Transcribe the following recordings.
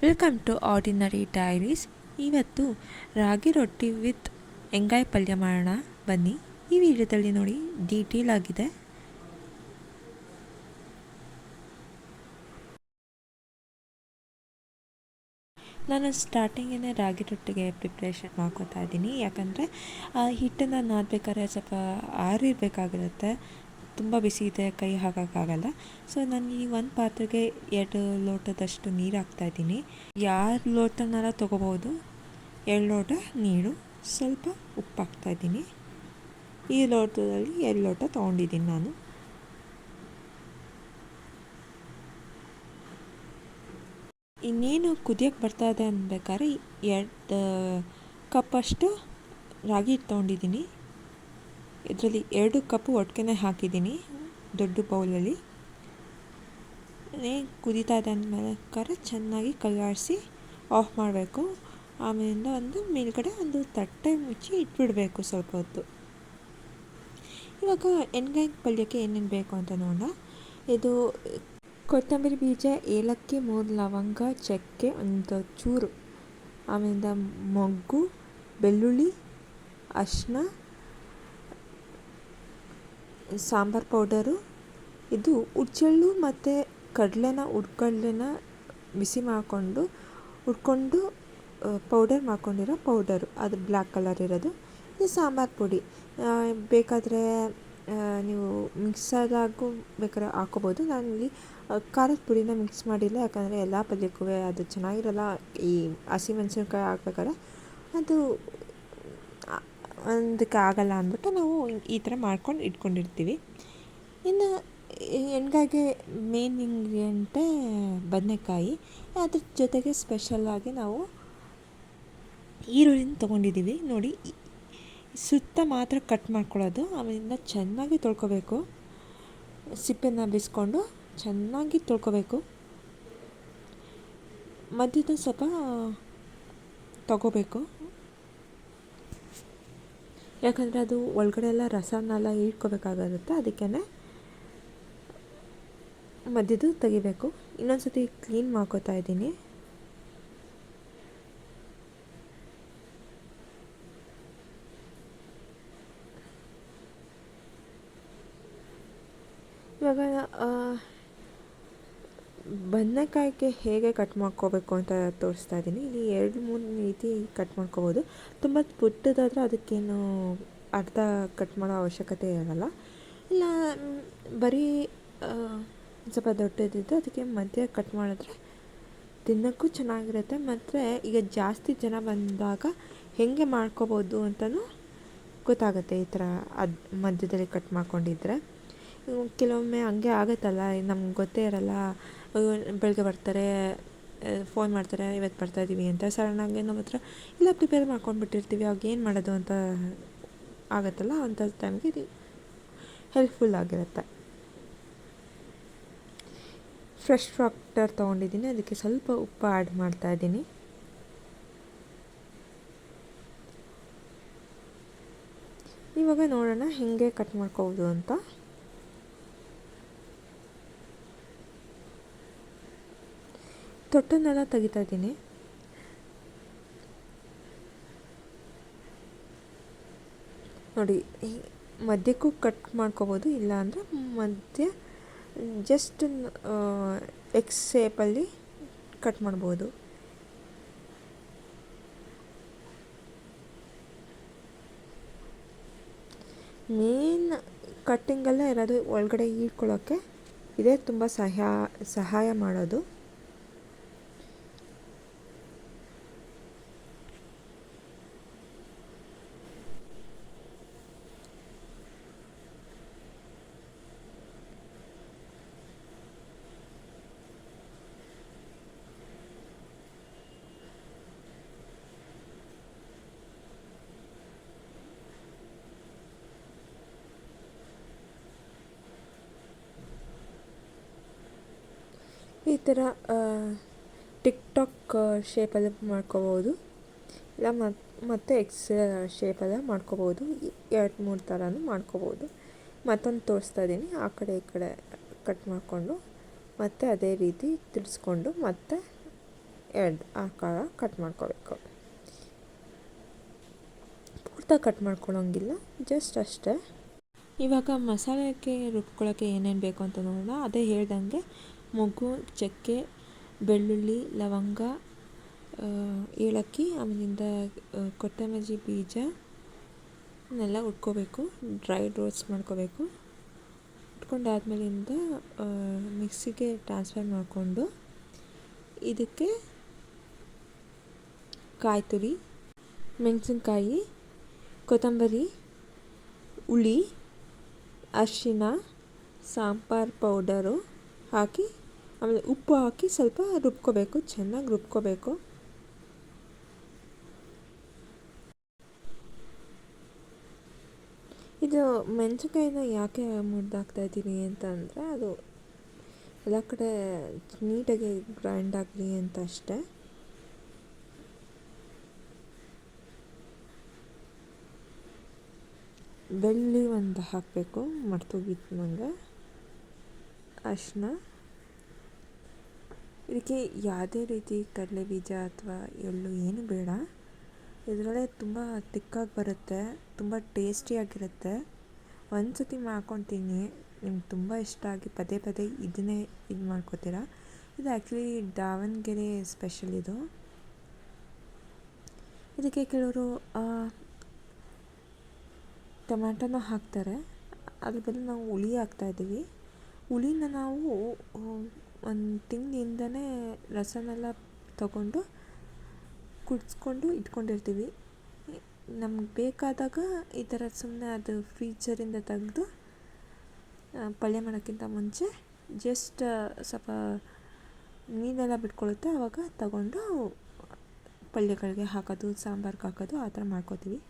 Welcome to ordinary diaries. ಇವತ್ತು ರಾಗಿ ರೊಟ್ಟಿ with ಎಣ್ಗಾಯಿ ಪಲ್ಯ ಮಾಡೋಣ ಬನ್ನಿ. ಈ ವಿಡಿಯೋದಲ್ಲಿ ನೋಡಿ, ಡೀಟೇಲ್ ಆಗಿದೆ. ನಾನು ಸ್ಟಾರ್ಟಿಂಗೇ ರಾಗಿ ರೊಟ್ಟಿಗೆ ಪ್ರಿಪ್ರೇಷನ್ ಮಾಡ್ಕೋತಾ ಇದ್ದೀನಿ. ಯಾಕಂದರೆ ಹಿಟ್ಟನ್ನು ನಾದಬೇಕಾದ್ರೆ ಸ್ವಲ್ಪ ಆರಿರಬೇಕಾಗಿರುತ್ತೆ, ತುಂಬ ಬಿಸಿ ಇದೆ, ಕೈ ಹಾಕೋಕ್ಕಾಗಲ್ಲ. ಸೊ ನಾನು ಈ ಒಂದು ಪಾತ್ರೆಗೆ 2 ಲೋಟದಷ್ಟು ನೀರು ಹಾಕ್ತಾಯಿದ್ದೀನಿ. ಯಾರು ಲೋಟನಾರ ತೊಗೋಬೋದು. 2 ಲೋಟ ನೀರು, ಸ್ವಲ್ಪ ಉಪ್ಪು ಹಾಕ್ತಾಯಿದ್ದೀನಿ. ಈ ಲೋಟದಲ್ಲಿ 2 ಲೋಟ ತೊಗೊಂಡಿದ್ದೀನಿ ನಾನು. ಇನ್ನೇನು ಕುದಿಯೋಕ್ಕೆ ಬರ್ತಾಯಿದೆ ಅನ್ಬೇಕಾದ್ರೆ 2 ಕಪ್ಪಷ್ಟು ರಾಗಿ ಹಿಟ್ಟು ತೊಗೊಂಡಿದ್ದೀನಿ. ಇದರಲ್ಲಿ 2 ಕಪ್ಪು ಒಟ್ಟಿಗೆ ಹಾಕಿದ್ದೀನಿ ದೊಡ್ಡ ಬೌಲಲ್ಲಿ. ಕುದೀತಾ ಇದೆ ಅಂದಮೇಲೆ ಚೆನ್ನಾಗಿ ಕೈ ಆಡಿಸಿ ಆಫ್ ಮಾಡಬೇಕು. ಆಮೇಲಿಂದ ಮೇಲ್ಗಡೆ ಒಂದು ತಟ್ಟೆ ಮುಚ್ಚಿ ಇಟ್ಬಿಡಬೇಕು ಸ್ವಲ್ಪ ಹೊತ್ತು. ಇವಾಗ ಎಣ್ಗಾಯಿ ಪಲ್ಯಕ್ಕೆ ಏನೇನು ಬೇಕು ಅಂತ ನೋಡೋಣ. ಇದು ಕೊತ್ತಂಬರಿ ಬೀಜ, ಏಲಕ್ಕಿ, 3 ಲವಂಗ, ಚಕ್ಕೆ, ಒಂದು ಚೂರು, ಆಮೇಲಿಂದ ಮೊಗ್ಗು, ಬೆಳ್ಳುಳ್ಳಿ, ಅರಿಶಿನ, ಸಾಂಬಾರು ಪೌಡರು. ಇದು ಉಚ್ಚೆಳ್ಳು ಮತ್ತು ಹುರ್ಕಡ್ಲೆನ ಬಿಸಿ ಮಾಡಿಕೊಂಡು ಹುರ್ಕೊಂಡು ಪೌಡರ್ ಮಾಡ್ಕೊಂಡಿರೋ ಪೌಡರು, ಅದು ಬ್ಲ್ಯಾಕ್ ಕಲರ್ ಇರೋದು. ಇದು ಸಾಂಬಾರು ಪುಡಿ. ಬೇಕಾದರೆ ನೀವು ಮಿಕ್ಸರ್ದಾಗೂ ಬೇಕಾದ್ರೆ ಹಾಕ್ಕೋಬೋದು. ನಾನಿಲ್ಲಿ ಖಾರದ ಪುಡಿನ ಮಿಕ್ಸ್ ಮಾಡಿಲ್ಲ, ಯಾಕಂದರೆ ಎಲ್ಲ ಪಲ್ಯಕ್ಕೂ ಅದು ಚೆನ್ನಾಗಿರಲ್ಲ. ಈ ಹಸಿಮೆಣಸಿನ್ಕಾಯಿ ಹಾಕ್ಬೇಕಾದ್ರೆ ಅದು ಅದಕ್ಕೆ ಆಗಲ್ಲ ಅಂದ್ಬಿಟ್ಟು ನಾವು ಈ ಥರ ಮಾಡ್ಕೊಂಡು ಇಟ್ಕೊಂಡಿರ್ತೀವಿ. ಇನ್ನು ಎಣ್ಗಾಯಿಗೆ ಮೇನ್ ಇಂಗ್ರೀಡಿಯೆಂಟೇ ಬದನೆಕಾಯಿ. ಅದ್ರ ಜೊತೆಗೆ ಸ್ಪೆಷಲ್ಲಾಗಿ ನಾವು ಈರುಳ್ಳಿನ ತೊಗೊಂಡಿದ್ದೀವಿ. ನೋಡಿ, ಸುತ್ತ ಮಾತ್ರ ಕಟ್ ಮಾಡ್ಕೊಳ್ಳೋದು. ಆಮೇಲಿಂದ ಚೆನ್ನಾಗಿ ತೊಳ್ಕೊಬೇಕು. ಸಿಪ್ಪೆನ ಬಿಸ್ಕೊಂಡು ಚೆನ್ನಾಗಿ ತೊಳ್ಕೊಬೇಕು. ಮಧ್ಯದ ಸ್ವಲ್ಪ ತಗೋಬೇಕು, ಯಾಕಂದರೆ ಅದು ಒಳಗಡೆ ಎಲ್ಲ ರಸನೆಲ್ಲ ಇಟ್ಕೋಬೇಕಾಗಿರುತ್ತೆ. ಅದಕ್ಕೇ ಮಧ್ಯದ್ದು ತೆಗಿಬೇಕು. ಇನ್ನೊಂದು ಸತಿ ಕ್ಲೀನ್ ಮಾಡ್ಕೋತಾ ಇದ್ದೀನಿ. ಇವಾಗ ಬದನೆಕಾಯಿಗೆ ಹೇಗೆ ಕಟ್ ಮಾಡ್ಕೋಬೇಕು ಅಂತ ತೋರಿಸ್ತಾ ಇದ್ದೀನಿ. ಇಲ್ಲಿ 2-3 ರೀತಿ ಕಟ್ ಮಾಡ್ಕೋಬೋದು. ತುಂಬ ಪುಟ್ಟದಾದರೆ ಅದಕ್ಕೇನು ಅರ್ಧ ಕಟ್ ಮಾಡೋ ಅವಶ್ಯಕತೆ ಇರಲ್ಲ. ಇಲ್ಲ ಬರೀ ಸ್ವಲ್ಪ ದೊಡ್ಡದಿದ್ದು ಅದಕ್ಕೆ ಮಧ್ಯ ಕಟ್ ಮಾಡಿದ್ರೆ ತಿನ್ನೋಕ್ಕೂ ಚೆನ್ನಾಗಿರುತ್ತೆ. ಮತ್ತು ಈಗ ಜಾಸ್ತಿ ಜನ ಬಂದಾಗ ಹೇಗೆ ಮಾಡ್ಕೋಬೋದು ಅಂತಲೂ ಗೊತ್ತಾಗುತ್ತೆ. ಈ ಥರ ಮಧ್ಯದಲ್ಲಿ ಕಟ್ ಮಾಡ್ಕೊಂಡಿದ್ರೆ ಕೆಲವೊಮ್ಮೆ ಹಂಗೆ ಆಗುತ್ತಲ್ಲ, ನಮ್ಗೆ ಗೊತ್ತೇ ಇರಲ್ಲ. ಬೆಳಗ್ಗೆ ಬರ್ತಾರೆ, ಫೋನ್ ಮಾಡ್ತಾರೆ, ಇವತ್ತು ಬರ್ತಾಯಿದ್ದೀವಿ ಅಂತ. ಸಡನ್ನಾಗಿ ನಮ್ಮ ಹತ್ರ ಇಲ್ಲ ಪ್ರಿಪೇರ್ ಮಾಡ್ಕೊಂಡ್ಬಿಟ್ಟಿರ್ತೀವಿ. ಅವಾಗ ಏನು ಮಾಡೋದು ಅಂತ ಆಗುತ್ತಲ್ಲ, ಅಂಥ ಟೈಮ್ಗೆ ಇದು ಹೆಲ್ಪ್ಫುಲ್ ಆಗಿರುತ್ತೆ. ಫ್ರೆಶ್ ವಾಟರ್ ತೊಗೊಂಡಿದ್ದೀನಿ, ಅದಕ್ಕೆ ಸ್ವಲ್ಪ ಉಪ್ಪು ಆ್ಯಡ್ ಮಾಡ್ತಾಯಿದ್ದೀನಿ. ಇವಾಗ ನೋಡೋಣ ಹೇಗೆ ಕಟ್ ಮಾಡ್ಕೋಬೋದು ಅಂತ. ತೊಟ್ಟನ್ನೆಲ್ಲ ತೆಗಿತಾ ಇದ್ದೀನಿ. ನೋಡಿ, ಮಧ್ಯಕ್ಕೂ ಕಟ್ ಮಾಡ್ಕೋಬೋದು, ಇಲ್ಲಾಂದರೆ ಮಧ್ಯ ಜಸ್ಟ್ ಎಕ್ಸ್ ಶೇಪಲ್ಲಿ ಕಟ್ ಮಾಡ್ಬೋದು. ಮೇನ್ ಕಟ್ಟಿಂಗೆಲ್ಲ ಇರೋದು ಒಳಗಡೆ ಇಟ್ಕೊಳ್ಳೋಕ್ಕೆ ಇದೇ ತುಂಬ ಸಹಾಯ ಮಾಡೋದು. ಈ ಥರ ಟಿಕ್ಟಾಕ್ ಶೇಪಲ್ಲಿ ಮಾಡ್ಕೋಬೋದು, ಇಲ್ಲ ಮತ್ತು ಎಕ್ಸ್ ಶೇಪಲ್ಲೇ ಮಾಡ್ಕೋಬೋದು. 2-3 ಥರನೂ ಮಾಡ್ಕೋಬೋದು. ಮತ್ತೊಂದು ತೋರಿಸ್ತಾ ಇದ್ದೀನಿ. ಆ ಕಡೆ ಈ ಕಡೆ ಕಟ್ ಮಾಡಿಕೊಂಡು ಮತ್ತೆ ಅದೇ ರೀತಿ ತಿರ್ಸ್ಕೊಂಡು ಮತ್ತೆ ಎರಡು ಆಕಾರ ಕಟ್ ಮಾಡ್ಕೋಬೇಕು. ಪೂರ್ತಿ ಕಟ್ ಮಾಡ್ಕೊಳ್ಳೋಂಗಿಲ್ಲ, ಜಸ್ಟ್ ಅಷ್ಟೇ. ಇವಾಗ ಮಸಾಲೆಗೆ ರುಬ್ಕೊಳ್ಳೋಕ್ಕೆ ಏನೇನು ಬೇಕು ಅಂತ ನೋಡೋಣ. ಅದೇ ಹೇಳ್ದಂಗೆ ಮೊಗ್ಗು, ಚಕ್ಕೆ, ಬೆಳ್ಳುಳ್ಳಿ, ಲವಂಗ, ಏಲಕ್ಕಿ, ಆಮೇಲಿಂದ ಕೊತ್ತಂಬರಿ ಬೀಜ ಇವನ್ನೆಲ್ಲ ಉಟ್ಕೋಬೇಕು. ಡ್ರೈ ರೋಸ್ಟ್ ಮಾಡ್ಕೋಬೇಕು. ಉಟ್ಕೊಂಡಾದ್ಮೇಲಿಂದ ಮಿಕ್ಸಿಗೆ ಟ್ರಾನ್ಸ್ಫರ್ ಮಾಡಿಕೊಂಡು ಇದಕ್ಕೆ ಕಾಯಿ ತುರಿ, ಮೆಣಸಿನ್ಕಾಯಿ, ಕೊತ್ತಂಬರಿ, ಹುಳಿ, ಅರಿಶಿನ, ಸಾಂಬಾರು ಪೌಡರು ಹಾಕಿ ಆಮೇಲೆ ಉಪ್ಪು ಹಾಕಿ ಸ್ವಲ್ಪ ರುಬ್ಕೋಬೇಕು, ಚೆನ್ನಾಗಿ ರುಬ್ಕೋಬೇಕು. ಇದು ಮೆಣಸಿನ್ಕಾಯಿನ ಯಾಕೆ ಮುರಿದಾಕ್ತಾಯಿದ್ದೀನಿ ಅಂತ ಅಂದರೆ ಅದು ಎಲ್ಲ ಕಡೆ ನೀಟಾಗಿ ಗ್ರೈಂಡ್ ಆಗಲಿ ಅಂತ ಅಷ್ಟೇ. ಬೆಳ್ಳುಳ್ಳಿ ಒಂದು ಹಾಕಬೇಕು, ಮರ್ತೋಗಿತ್ತು ನನಗೆ. ಅರಿಶಿನ, ಇದಕ್ಕೆ ಯಾವುದೇ ರೀತಿ ಕಡಲೆ ಬೀಜ ಅಥವಾ ಎಳ್ಳು ಏನು ಬೇಡ. ಇದರಲ್ಲೇ ತುಂಬ ತಿಕ್ಕಾಗಿ ಬರುತ್ತೆ, ತುಂಬ ಟೇಸ್ಟಿಯಾಗಿರುತ್ತೆ. ಒಂದು ಸತಿ ಮಾಡ್ಕೊತೀನಿ, ನಿಮ್ಗೆ ತುಂಬ ಇಷ್ಟ ಆಗಿ ಪದೇ ಪದೇ ಇದನ್ನೇ ಇದು ಮಾಡ್ಕೋತೀರಾ. ಇದು ಆ್ಯಕ್ಚುಲಿ ದಾವಣಗೆರೆ ಸ್ಪೆಷಲ್ ಇದು. ಇದಕ್ಕೆ ಕೆಲವರು ಟೊಮ್ಯಾಟೊನ ಹಾಕ್ತಾರೆ, ಅದ್ರ ಬದಲು ನಾವು ಹುಳಿ ಹಾಕ್ತಾಯಿದ್ದೀವಿ. ಹುಳಿನ ನಾವು ಒಂದು ತಿಂಗಳಿಂದನೇ ರಸನೆಲ್ಲ ತಗೊಂಡು ಕುದಿಸ್ಕೊಂಡು ಇಟ್ಕೊಂಡಿರ್ತೀವಿ. ನಮ್ಗೆ ಬೇಕಾದಾಗ ಈ ಥರ ಸುಮ್ಮನೆ ಅದು ಫ್ರೀಜರಿಂದ ತೆಗೆದು ಪಲ್ಯ ಮಾಡೋಕ್ಕಿಂತ ಮುಂಚೆ ಜಸ್ಟ್ ಸ್ವಲ್ಪ ನೀರೆಲ್ಲ ಬಿಟ್ಕೊಳ್ಳುತ್ತೆ, ಆವಾಗ ತಗೊಂಡು ಪಲ್ಯಗಳಿಗೆ ಹಾಕೋದು, ಸಾಂಬಾರ್ಗೆ ಹಾಕೋದು, ಆ ಥರ ಮಾಡ್ಕೋತೀವಿ.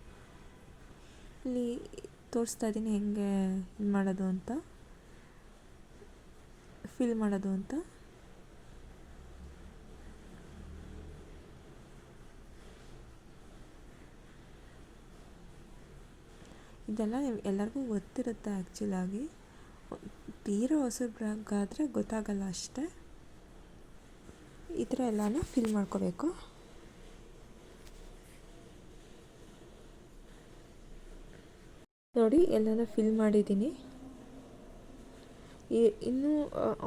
ಇಲ್ಲಿ ತೋರಿಸ್ತಾ ಇದ್ದೀನಿ ಹೆಂಗೆ ಇದು ಮಾಡೋದು ಅಂತ, ಫಿಲ್ ಮಾಡೋದು ಅಂತ. ಇದೆಲ್ಲ ಎಲ್ಲರಿಗೂ ಗೊತ್ತಿರುತ್ತೆ ಆ್ಯಕ್ಚುಲಾಗಿ, ತೀರಾ ಹೊಸಬ್ರಾಗಾದರೆ ಗೊತ್ತಾಗಲ್ಲ ಅಷ್ಟೇ. ಈ ಥರ ಎಲ್ಲನೂ ಫಿಲ್ ಮಾಡ್ಕೋಬೇಕು. ನೋಡಿ ಎಲ್ಲನೂ ಫಿಲ್ ಮಾಡಿದ್ದೀನಿ. ಇನ್ನೂ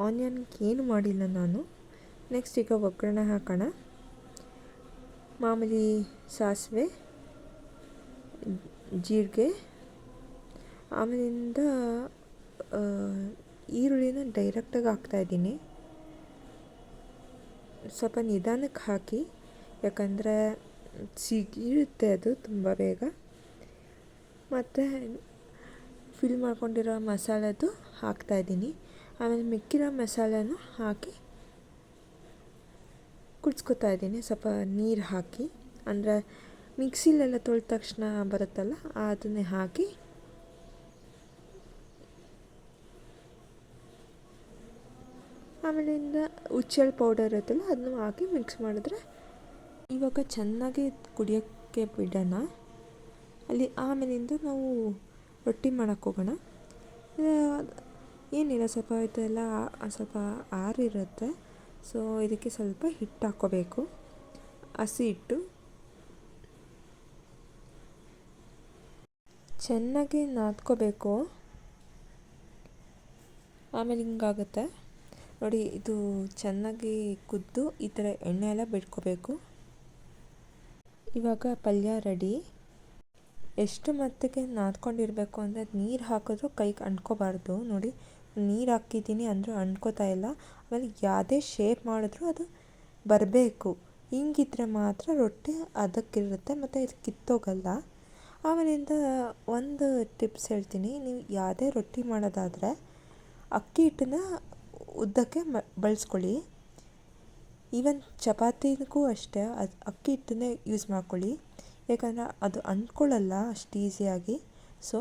ಆನಿಯನ್ಗೆ ಏನು ಮಾಡಿಲ್ಲ ನಾನು. ನೆಕ್ಸ್ಟ್ ಈಗ ಒಗ್ಗರಣೆ ಹಾಕೋಣ. ಮಾಮೂಲಿ ಸಾಸಿವೆ, ಜೀರಿಗೆ, ಆಮೇಲಿಂದ ಈರುಳ್ಳಿನ ಡೈರೆಕ್ಟಾಗಿ ಹಾಕ್ತಾಯಿದ್ದೀನಿ. ಸ್ವಲ್ಪ ನಿಧಾನಕ್ಕೆ ಹಾಕಿ, ಯಾಕಂದರೆ ಸಿಗಿರುತ್ತೆ ಅದು ತುಂಬ ಬೇಗ. ಮತ್ತು ಫಿಲ್ ಮಾಡ್ಕೊಂಡಿರೋ ಮಸಾಲೆದು ಹಾಕ್ತಾಯಿದ್ದೀನಿ. ಆಮೇಲೆ ಮಿಕ್ಕಿರೋ ಮಸಾಲೆನೂ ಹಾಕಿ ಕುದಿಸ್ಕೊತಾ ಇದ್ದೀನಿ, ಸ್ವಲ್ಪ ನೀರು ಹಾಕಿ. ಅಂದರೆ ಮಿಕ್ಸಿಲೆಲ್ಲ ತೊಳೆದ ತಕ್ಷಣ ಬರುತ್ತಲ್ಲ, ಅದನ್ನೇ ಹಾಕಿ ಆಮೇಲಿಂದ ಹುಚ್ಚೆಳ್ಳು ಪೌಡರ್ ಇರುತ್ತಲ್ಲ ಅದನ್ನು ಹಾಕಿ ಮಿಕ್ಸ್ ಮಾಡಿದ್ರೆ ಇವಾಗ ಚೆನ್ನಾಗಿ ಕುಡಿಯೋಕ್ಕೆ ಬಿಡೋಣ. ಅಲ್ಲಿ ಆಮೇಲಿಂದ ನಾವು ರೊಟ್ಟಿ ಮಾಡೋಕ್ಕೆ ಹೋಗೋಣ. ಏನಿಲ್ಲ, ಸ್ವಲ್ಪ ಇದೆಲ್ಲ ಸ್ವಲ್ಪ ಆರಿರುತ್ತೆ. ಸೊ ಇದಕ್ಕೆ ಸ್ವಲ್ಪ ಹಿಟ್ಟು ಹಾಕ್ಕೋಬೇಕು, ಹಸಿ ಹಿಟ್ಟು. ಚೆನ್ನಾಗಿ ನಾದ್ಕೋಬೇಕು, ಆಮೇಲೆ ಹಿಂಗಾಗುತ್ತೆ ನೋಡಿ. ಇದು ಚೆನ್ನಾಗಿ ಕುದ್ದು ಈ ಥರ ಎಣ್ಣೆ ಎಲ್ಲ ಬಿಟ್ಕೋಬೇಕು. ಇವಾಗ ಪಲ್ಯ ರೆಡಿ. ಎಷ್ಟು ಮಟ್ಟಿಗೆ ನಾದ್ಕೊಂಡಿರಬೇಕು ಅಂದರೆ ನೀರು ಹಾಕಿದ್ರೂ ಕೈಗೆ ಅಂಟ್ಕೋಬಾರ್ದು. ನೋಡಿ ನೀರು ಹಾಕಿದ್ದೀನಿ ಅಂದರೂ ಅಂಟ್ಕೋತಾ ಇಲ್ಲ. ಆಮೇಲೆ ಯಾವುದೇ ಶೇಪ್ ಮಾಡಿದ್ರೂ ಅದು ಬರಬೇಕು. ಹಿಂಗಿದ್ರೆ ಮಾತ್ರ ರೊಟ್ಟಿ ಅದಕ್ಕಿರುತ್ತೆ ಮತ್ತು ಇದು ಕಿತ್ತೋಗಲ್ಲ. ಆಮೇಲಿಂದ ಒಂದು ಟಿಪ್ಸ್ ಹೇಳ್ತೀನಿ. ನೀವು ಯಾವುದೇ ರೊಟ್ಟಿ ಮಾಡೋದಾದರೆ ಅಕ್ಕಿ ಹಿಟ್ಟನ್ನ ಉದ್ದಕ್ಕೆ ಬಳಸ್ಕೊಳ್ಳಿ. ಈವನ್ ಚಪಾತಿಗೂ ಅಷ್ಟೇ ಅದು ಅಕ್ಕಿ ಹಿಟ್ಟನ್ನೇ ಯೂಸ್ ಮಾಡ್ಕೊಳ್ಳಿ, ಯಾಕಂದರೆ ಅದು ಅಂಟ್ಕೊಳ್ಳಲ್ಲ ಅಷ್ಟು ಈಸಿಯಾಗಿ. ಸೊ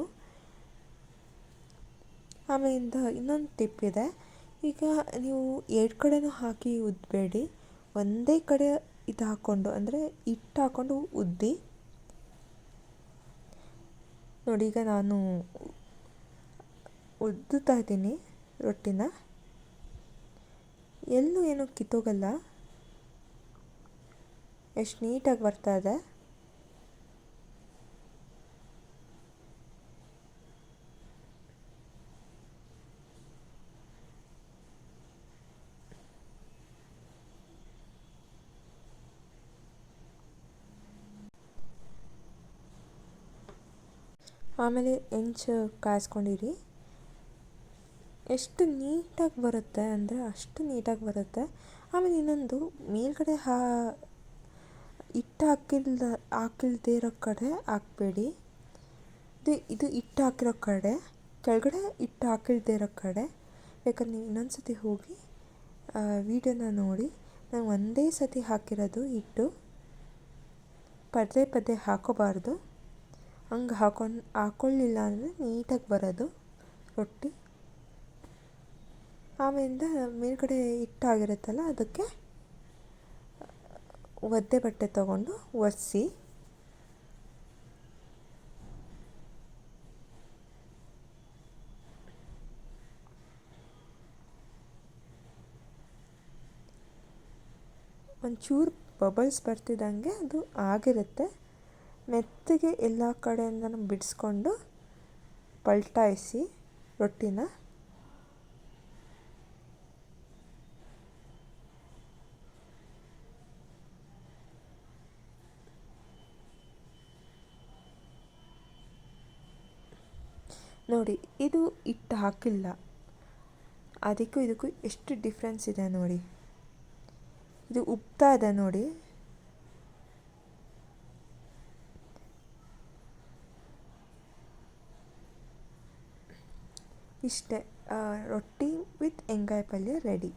ಆಮೇಲಿಂದ ಇನ್ನೊಂದು ಟಿಪ್ ಇದೆ. ಈಗ ನೀವು ಎರಡು ಕಡೆನೂ ಹಾಕಿ ಉದ್ದಬೇಡಿ, ಒಂದೇ ಕಡೆ ಇದು ಹಾಕ್ಕೊಂಡು ಅಂದರೆ ಹಿಟ್ಟು ಹಾಕ್ಕೊಂಡು ಉದ್ದಿ. ನೋಡಿ ಈಗ ನಾನು ಉದ್ದುತ್ತಾ ಇದ್ದೀನಿ ರೊಟ್ಟಿನ, ಎಲ್ಲೂ ಏನೂ ಕಿತ್ತೋಗಲ್ಲ. ಎಷ್ಟು ನೀಟಾಗಿ ಬರ್ತಾ ಇದೆ. ಆಮೇಲೆ ಹೆಂಚು ಕಾಯಿಸ್ಕೊಂಡಿರಿ. ಎಷ್ಟು ನೀಟಾಗಿ ಬರುತ್ತೆ ಅಂದರೆ ಅಷ್ಟು ನೀಟಾಗಿ ಬರುತ್ತೆ. ಆಮೇಲೆ ಇನ್ನೊಂದು, ಮೇಲ್ಗಡೆ ಹಿಟ್ಟು ಹಾಕಿಲ್ದೇ ಇರೋ ಕಡೆ ಹಾಕಬೇಡಿ. ಇದು ಹಿಟ್ಟು ಹಾಕಿರೋ ಕಡೆ, ಕೆಳಗಡೆ ಹಿಟ್ಟು ಹಾಕಿಲ್ದೇ ಇರೋ ಕಡೆ. ಬೇಕಾದ್ರೆ ನೀವು ಇನ್ನೊಂದು ಸತಿ ಹೋಗಿ ವೀಡಿಯೋನ ನೋಡಿ. ನಾನು ಒಂದೇ ಸತಿ ಹಾಕಿರೋದು ಹಿಟ್ಟು, ಪದೇ ಪದೇ ಹಾಕೋಬಾರ್ದು. ಹಂಗೆ ಹಾಕ್ಕೊಳ್ಳಿಲ್ಲ ಅಂದರೆ ನೀಟಾಗಿ ಬರೋದು ರೊಟ್ಟಿ. ಆಮೇಲಿಂದ ಮೇಲ್ಗಡೆ ಹಿಟ್ಟಾಗಿರುತ್ತಲ್ಲ, ಅದಕ್ಕೆ ಒದ್ದೆ ಬಟ್ಟೆ ತೊಗೊಂಡು ಒರೆಸಿ ಒಂಚೂರು ಬಬಲ್ಸ್ ಬರ್ತಿದ್ದಂಗೆ ಅದು ಆಗಿರುತ್ತೆ. ಮೆತ್ತಗೆ ಎಲ್ಲ ಕಡೆಯಿಂದನೂ ಬಿಡಿಸ್ಕೊಂಡು ಪಲ್ಟಾಯಿಸಿ ರೊಟ್ಟಿನ. ನೋಡಿ, ಇದು ಹಿಟ್ಟು ಹಾಕಿಲ್ಲ, ಅದಕ್ಕೂ ಇದಕ್ಕೂ ಎಷ್ಟು ಡಿಫ್ರೆನ್ಸ್ ಇದೆ ನೋಡಿ. ಇದು ಉಬ್ತಾ ಇದೆ ನೋಡಿ. ಇಷ್ಟೇ, ರೊಟ್ಟಿ ವಿತ್ ಎಣ್ಗಾಯಿ ಪಲ್ಯ ರೆಡಿ.